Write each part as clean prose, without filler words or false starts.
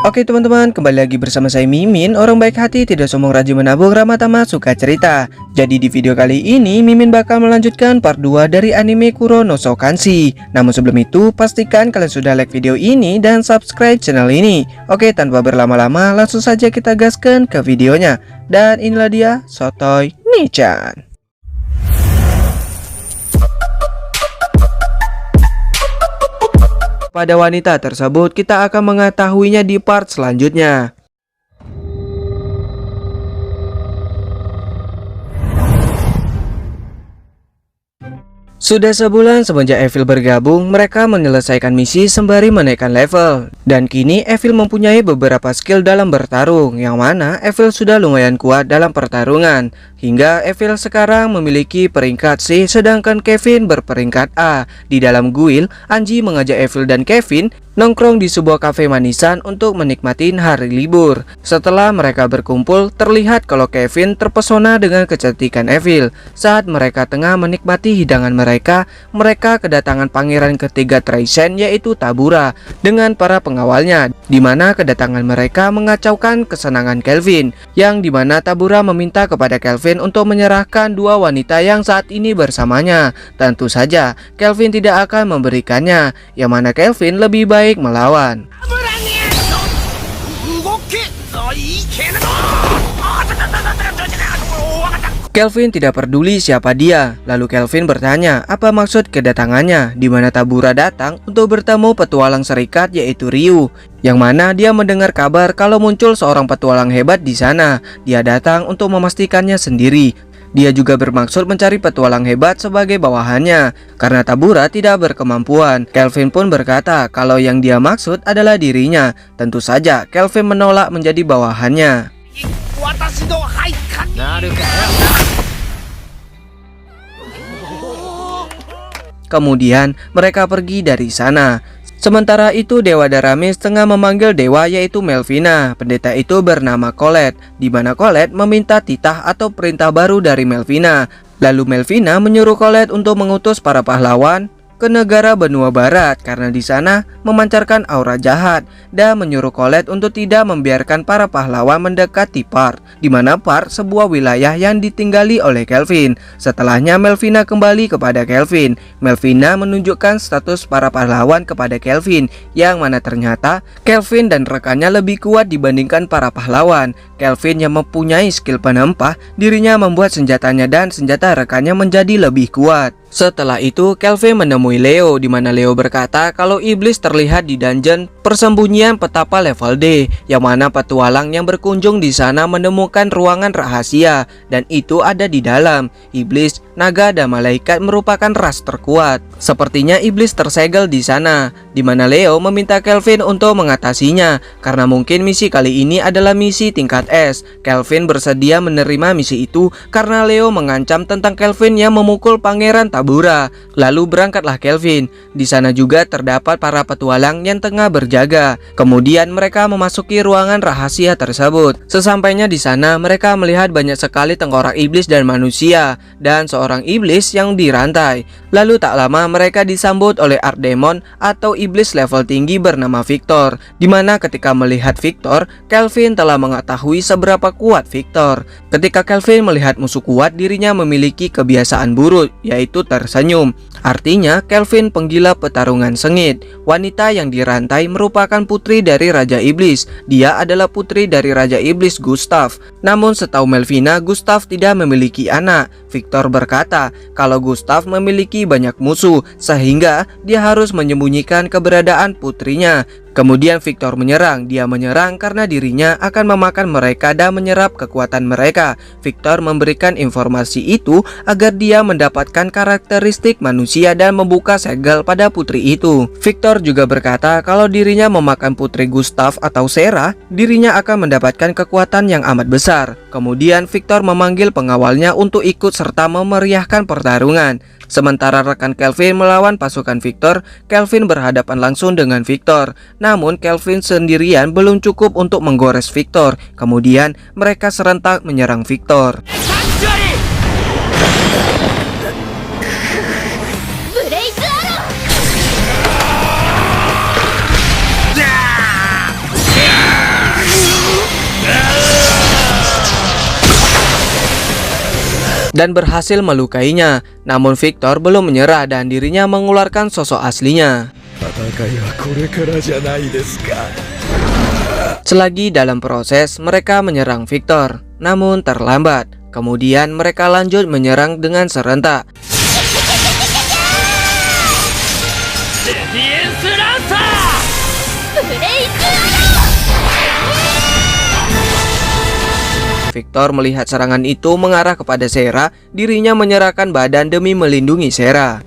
Oke teman-teman, kembali lagi bersama saya Mimin, orang baik hati, tidak sombong, rajin menabung, ramah tamah, suka cerita. Jadi di video kali ini Mimin bakal melanjutkan part 2 dari anime Kuro no Kanshi. Namun sebelum itu, pastikan kalian sudah like video ini dan subscribe channel ini. Oke, tanpa berlama-lama langsung saja kita gaskan ke videonya. Dan inilah dia Sotoy Nichan. Pada wanita tersebut kita akan mengetahuinya di part selanjutnya. Sudah sebulan semenjak Evil bergabung, mereka menyelesaikan misi sembari menaikkan level. Dan kini Evil mempunyai beberapa skill dalam bertarung, yang mana Evil sudah lumayan kuat dalam pertarungan. Hingga Evil sekarang memiliki peringkat C, sedangkan Kevin berperingkat A. Di dalam guild, Anji mengajak Evil dan Kevin nongkrong di sebuah kafe manisan untuk menikmati hari libur. Setelah mereka berkumpul, terlihat kalau Kevin terpesona dengan kecantikan Evil. Saat mereka tengah menikmati hidangan mereka kedatangan pangeran ketiga Traisen, yaitu Tabura, dengan para pengawalnya, dimana kedatangan mereka mengacaukan kesenangan Kelvin, yang dimana Tabura meminta kepada Kelvin untuk menyerahkan dua wanita yang saat ini bersamanya. Tentu saja Kelvin tidak akan memberikannya, yang mana Kelvin lebih baik melawan. Kelvin tidak peduli siapa dia. Lalu Kelvin bertanya apa maksud kedatangannya, di mana Tabura datang untuk bertemu petualang serikat yaitu Ryu, yang mana dia mendengar kabar kalau muncul seorang petualang hebat di sana. Dia datang untuk memastikannya sendiri. Dia juga bermaksud mencari petualang hebat sebagai bawahannya, karena Tabura tidak berkemampuan. Kelvin pun berkata kalau yang dia maksud adalah dirinya. Tentu saja Kelvin menolak menjadi bawahannya. Kemudian mereka pergi dari sana. Sementara itu Dewa Daramis tengah memanggil dewa yaitu Melvina. Pendeta itu bernama Colette, di mana Colette meminta titah atau perintah baru dari Melvina. Lalu Melvina menyuruh Colette untuk mengutus para pahlawan ke negara benua barat karena di sana memancarkan aura jahat, dan menyuruh Colette untuk tidak membiarkan para pahlawan mendekati Part, di mana Part sebuah wilayah yang ditinggali oleh Kelvin. Setelahnya Melvina kembali kepada Kelvin. Melvina menunjukkan status para pahlawan kepada Kelvin, yang mana ternyata Kelvin dan rekannya lebih kuat dibandingkan para pahlawan. Kelvin yang mempunyai skill penempah, dirinya membuat senjatanya dan senjata rekannya menjadi lebih kuat. Setelah itu Kelvin menemui Leo, di mana Leo berkata kalau iblis terlihat di dungeon persembunyian petapa level D, yang mana petualang yang berkunjung di sana menemukan ruangan rahasia, dan itu ada di dalam. Iblis, naga, dan malaikat merupakan ras terkuat. Sepertinya iblis tersegel di sana, di mana Leo meminta Kelvin untuk mengatasinya karena mungkin misi kali ini adalah misi tingkat S. Kelvin bersedia menerima misi itu karena Leo mengancam tentang Kelvin yang memukul pangeran Tabura. Lalu berangkatlah Kelvin. Di sana juga terdapat para petualang yang tengah berjaga. Kemudian mereka memasuki ruangan rahasia tersebut. Sesampainya di sana mereka melihat banyak sekali tengkorak iblis dan manusia, dan seorang iblis yang dirantai. Lalu tak lama mereka disambut oleh Archdemon atau iblis level tinggi bernama Victor, dimana ketika melihat Victor, Kelvin telah mengetahui seberapa kuat Victor. Ketika Kelvin melihat musuh kuat, dirinya memiliki kebiasaan buruk, yaitu tersenyum. Artinya Kelvin penggila pertarungan sengit. Wanita yang dirantai merupakan putri dari Raja Iblis. Dia adalah putri dari Raja Iblis Gustav. Namun setahu Melvina, Gustav tidak memiliki anak. Victor berkata kalau Gustav memiliki banyak musuh, sehingga dia harus menyembunyikan keberadaan putrinya. Kemudian Victor menyerang. Dia menyerang karena dirinya akan memakan mereka dan menyerap kekuatan mereka. Victor memberikan informasi itu agar dia mendapatkan karakteristik manusia dan membuka segel pada putri itu. Victor juga berkata kalau dirinya memakan putri Gustav atau Sera, dirinya akan mendapatkan kekuatan yang amat besar. Kemudian Victor memanggil pengawalnya untuk ikut serta memeriahkan pertarungan. Sementara rekan Kelvin melawan pasukan Victor, Kelvin berhadapan langsung dengan Victor. Namun Kelvin sendirian belum cukup untuk menggores Victor. Kemudian mereka serentak menyerang Victor. dan berhasil melukainya. Namun Victor belum menyerah dan dirinya mengeluarkan sosok aslinya. Selagi dalam proses, mereka menyerang Victor, namun terlambat. Kemudian mereka lanjut menyerang dengan serentak. Victor melihat serangan itu mengarah kepada Sera, dirinya menyerahkan badan demi melindungi Sera.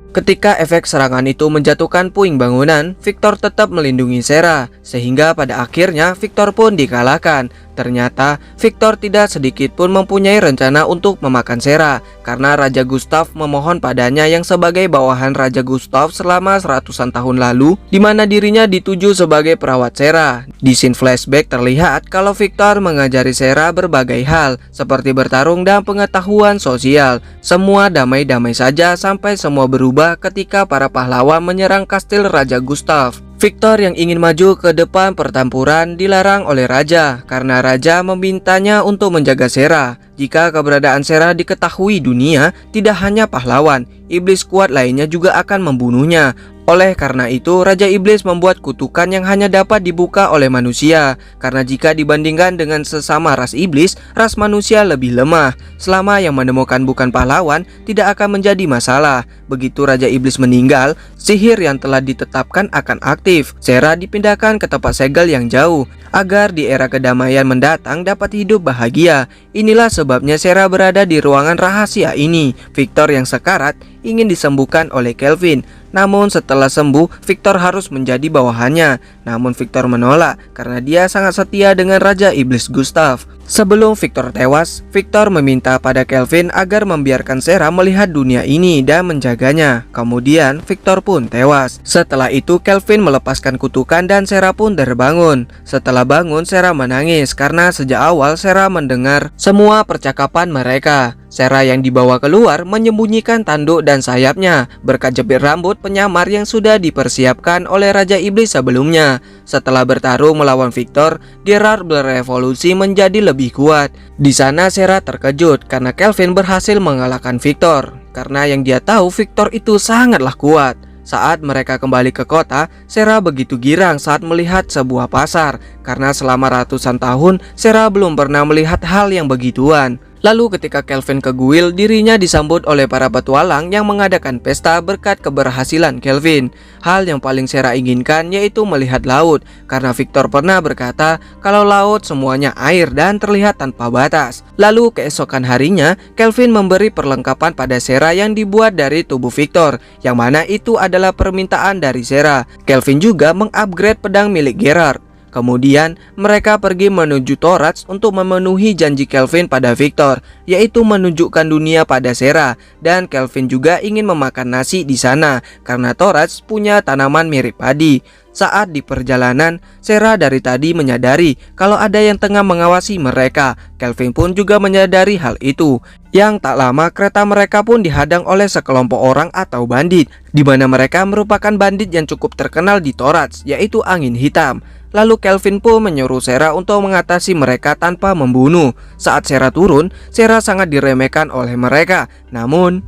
Ketika efek serangan itu menjatuhkan puing bangunan, Victor tetap melindungi Sera, sehingga pada akhirnya Victor pun dikalahkan. Ternyata Victor tidak sedikit pun mempunyai rencana untuk memakan Sera, karena Raja Gustav memohon padanya yang sebagai bawahan Raja Gustav selama ratusan tahun lalu, di mana dirinya dituju sebagai perawat Sera. Di scene flashback terlihat kalau Victor mengajari Sera berbagai hal, seperti bertarung dan pengetahuan sosial. Semua damai-damai saja sampai semua berubah ketika para pahlawan menyerang kastil Raja Gustav. Victor yang ingin maju ke depan pertempuran dilarang oleh Raja karena Raja memintanya untuk menjaga Sera. Jika keberadaan Sera diketahui dunia, tidak hanya pahlawan, iblis kuat lainnya juga akan membunuhnya. Oleh karena itu, Raja Iblis membuat kutukan yang hanya dapat dibuka oleh manusia. Karena jika dibandingkan dengan sesama ras iblis, ras manusia lebih lemah. Selama yang menemukan bukan pahlawan, tidak akan menjadi masalah. Begitu Raja Iblis meninggal, sihir yang telah ditetapkan akan aktif. Sera dipindahkan ke tempat segel yang jauh, agar di era kedamaian mendatang dapat hidup bahagia. Inilah sebabnya Sera berada di ruangan rahasia ini. Victor yang sekarat ingin disembuhkan oleh Kelvin. Namun setelah sembuh, Victor harus menjadi bawahannya. Namun Victor menolak karena dia sangat setia dengan Raja Iblis Gustav. Sebelum Victor tewas, Victor meminta pada Kelvin agar membiarkan Sera melihat dunia ini dan menjaganya. Kemudian Victor pun tewas. Setelah itu Kelvin melepaskan kutukan dan Sera pun terbangun. Setelah bangun, Sera menangis karena sejak awal Sera mendengar semua percakapan mereka. Sera yang dibawa keluar menyembunyikan tanduk dan sayapnya berkat jepit rambut penyamar yang sudah dipersiapkan oleh Raja Iblis sebelumnya. Setelah bertarung melawan Victor, Gerard berevolusi menjadi lebih kuat. Di sana Sera terkejut karena Kelvin berhasil mengalahkan Victor, karena yang dia tahu Victor itu sangatlah kuat. Saat mereka kembali ke kota, Sera begitu girang saat melihat sebuah pasar, karena selama ratusan tahun Sera belum pernah melihat hal yang begituan. Lalu ketika Kelvin ke Guild, dirinya disambut oleh para petualang yang mengadakan pesta berkat keberhasilan Kelvin. Hal yang paling Sera inginkan yaitu melihat laut, karena Victor pernah berkata kalau laut semuanya air dan terlihat tanpa batas. Lalu keesokan harinya, Kelvin memberi perlengkapan pada Sera yang dibuat dari tubuh Victor, yang mana itu adalah permintaan dari Sera. Kelvin juga mengupgrade pedang milik Gerard. Kemudian mereka pergi menuju Torats untuk memenuhi janji Kelvin pada Victor, yaitu menunjukkan dunia pada Sera. Dan Kelvin juga ingin memakan nasi di sana karena Torats punya tanaman mirip padi. Saat di perjalanan, Sera dari tadi menyadari kalau ada yang tengah mengawasi mereka. Kelvin pun juga menyadari hal itu. Yang tak lama kereta mereka pun dihadang oleh sekelompok orang atau bandit, di mana mereka merupakan bandit yang cukup terkenal di Torats, yaitu Angin Hitam. Lalu Kelvin pun menyuruh Sera untuk mengatasi mereka tanpa membunuh. Saat Sera turun, Sera sangat diremehkan oleh mereka. Namun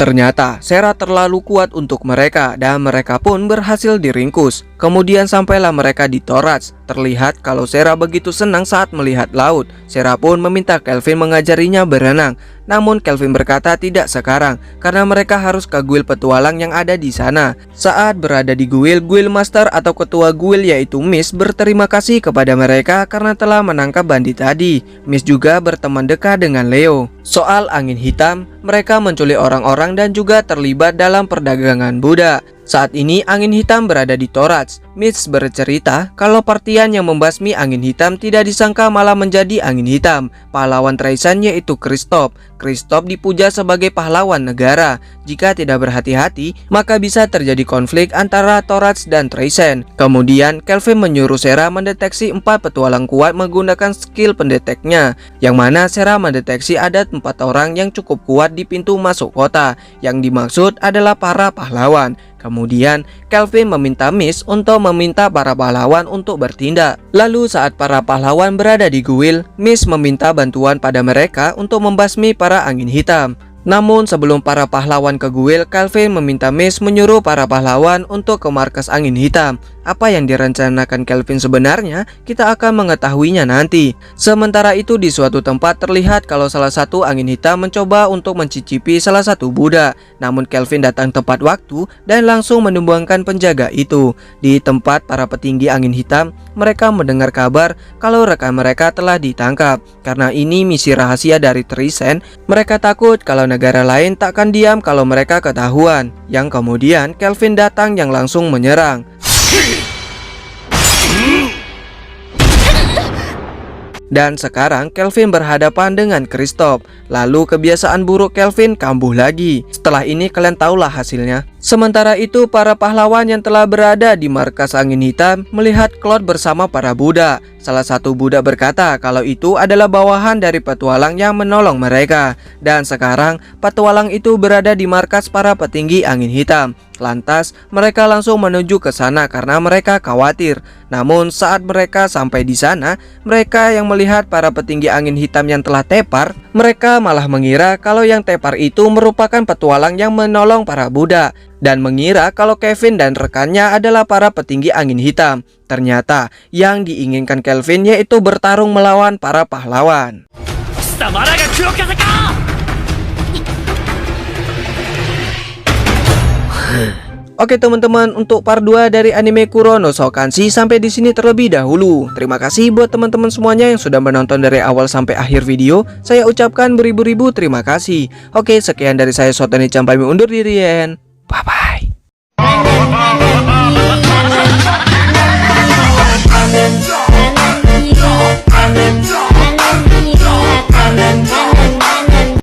ternyata Sera terlalu kuat untuk mereka dan mereka pun berhasil diringkus. Kemudian sampailah mereka di Torats. Terlihat kalau Sera begitu senang saat melihat laut. Sera pun meminta Kelvin mengajarinya berenang. Namun Kelvin berkata tidak sekarang karena mereka harus ke guild petualang yang ada di sana. Saat berada di guild, guild master atau ketua guild yaitu Miss berterima kasih kepada mereka karena telah menangkap bandit tadi. Miss juga berteman dekat dengan Leo. Soal Angin Hitam, mereka menculik orang-orang dan juga terlibat dalam perdagangan budak. Saat ini Angin Hitam berada di Torats. Mitch bercerita kalau partian yang membasmi angin hitam tidak disangka malah menjadi angin hitam. Pahlawan Traisen yaitu Kristoff. Kristoff dipuja sebagai pahlawan negara. Jika tidak berhati-hati, maka bisa terjadi konflik antara Thorax dan Traisen. Kemudian Kelvin menyuruh Sera mendeteksi 4 petualang kuat menggunakan skill pendeteknya, yang mana Sera mendeteksi ada 4 orang yang cukup kuat di pintu masuk kota. Yang dimaksud adalah para pahlawan. Kemudian Kelvin meminta Mitch untuk meminta para pahlawan untuk bertindak. Lalu saat para pahlawan berada di kuil, Mitch meminta bantuan pada mereka untuk membasmi para angin hitam. Namun sebelum para pahlawan ke kuil, Kelvin meminta Mitch menyuruh para pahlawan untuk ke markas angin hitam. Apa yang direncanakan Kelvin sebenarnya, kita akan mengetahuinya nanti. Sementara itu di suatu tempat terlihat kalau salah satu angin hitam mencoba untuk mencicipi salah satu budak. Namun Kelvin datang tepat waktu dan langsung menumbangkan penjaga itu. Di tempat para petinggi angin hitam, mereka mendengar kabar kalau rekan mereka telah ditangkap. Karena ini misi rahasia dari Traisen, mereka takut kalau negara lain takkan diam kalau mereka ketahuan. Yang kemudian Kelvin datang yang langsung menyerang. Dan sekarang Kelvin berhadapan dengan Kristoff. Lalu kebiasaan buruk Kelvin kambuh lagi. Setelah ini kalian tahulah hasilnya. Sementara itu para pahlawan yang telah berada di markas angin hitam melihat Claude bersama para budak. Salah satu budak berkata kalau itu adalah bawahan dari petualang yang menolong mereka. Dan sekarang petualang itu berada di markas para petinggi angin hitam. Lantas mereka langsung menuju ke sana karena mereka khawatir. Namun saat mereka sampai di sana, mereka yang melihat para petinggi angin hitam yang telah tepar, mereka malah mengira kalau yang tepar itu merupakan petualang yang menolong para budak. Dan mengira kalau Kevin dan rekannya adalah para petinggi angin hitam. Ternyata yang diinginkan Kelvin yaitu bertarung melawan para pahlawan. Oke teman-teman, untuk part 2 dari anime Kurono Shoukanshi sampai di sini terlebih dahulu. Terima kasih buat teman-teman semuanya yang sudah menonton dari awal sampai akhir video. Saya ucapkan beribu-ribu terima kasih. Oke, sekian dari saya Shotani Campami undur diri.